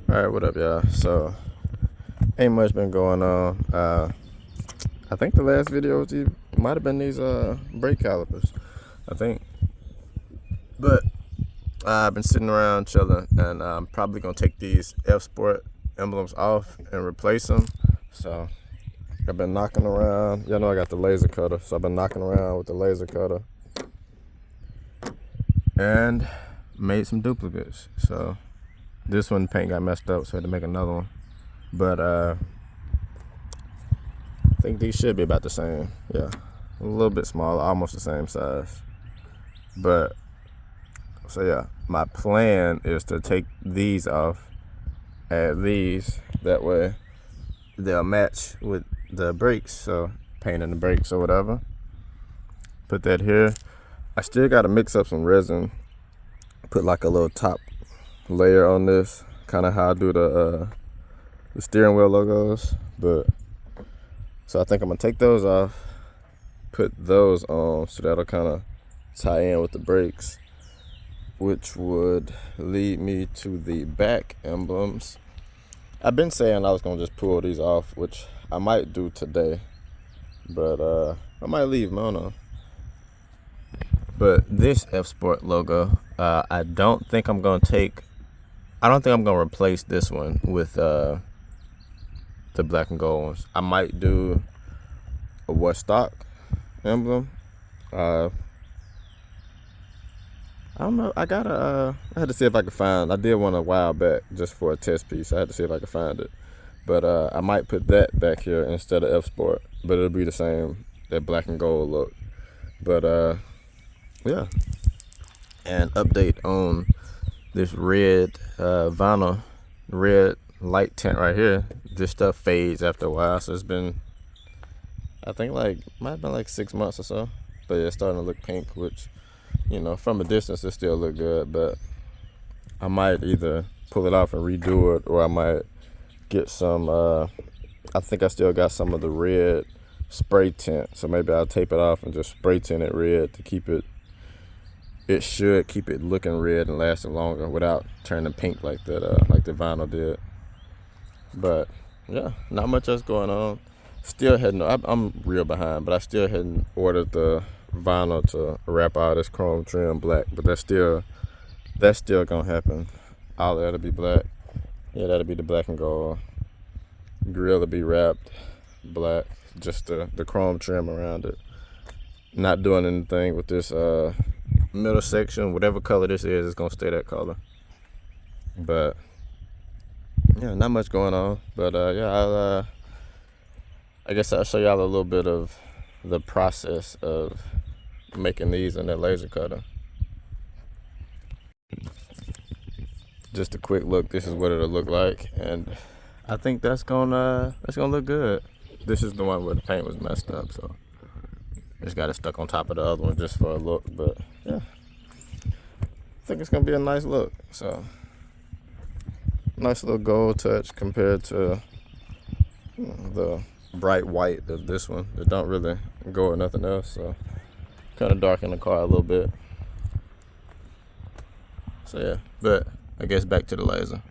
Alright, what up, y'all? So, ain't much been going on. I think the last video might have been these brake calipers, I think. But I've been sitting around chilling, and I'm probably gonna take these F Sport emblems off and replace them. So, I've been knocking around. Y'all know I got the laser cutter, so I've been knocking around with the laser cutter and made some duplicates. So, this one paint got messed up, so I had to make another one. But I think these should be about the same. Yeah, a little bit smaller, almost the same size. But so yeah, my plan is to take these off, add these, that way they'll match with the brakes. So painting the brakes or whatever. Put that here. I still got to mix up some resin. Put like a little top layer on this, kind of how I do the steering wheel logos. But so I think I'm gonna take those off, put those on, so that'll kind of tie in with the brakes, which would lead me to the back emblems. I've been saying I was gonna just pull these off, which I might do today, but I might leave them, I don't know. But this F Sport logo, I don't think I'm gonna replace this one with the black and gold ones. I might do a what stock emblem. I don't know. I had to see if I could find. I did one a while back just for a test piece. I had to see if I could find it. But I might put that back here instead of F Sport. But it'll be the same, that black and gold look. But yeah. And update on this red vinyl, red light tint right here. This stuff fades after a while, so it's been, I think might have been like 6 months or so. But yeah, it's starting to look pink, which, you know, from a distance it still look good. But I might either pull it off and redo it, or I might get some, I think I still got some of the red spray tint, so maybe I'll tape it off and just spray tint it red to keep it, it should keep it looking red and lasting longer without turning pink like that, like the vinyl did. But yeah, not much else going on. Still hadn't, I'm real behind, but I still hadn't ordered the vinyl to wrap out this chrome trim black. But that's still gonna happen. All that'll be black. Yeah, that'll be the black and gold. Grill will be wrapped black, just the chrome trim around it. Not doing anything with this middle section. Whatever color this is, it's gonna stay that color. But yeah, not much going on. But yeah, I guess I'll show y'all a little bit of the process of making these in that laser cutter. Just a quick look. This is what it'll look like, and I think that's gonna look good. This is the one where the paint was messed up, so just got it stuck on top of the other one just for a look. But yeah, I think it's gonna be a nice look. So nice little gold touch compared to the bright white of this one. It don't really go with nothing else, so kind of darken the car a little bit. So yeah, but I guess back to the laser.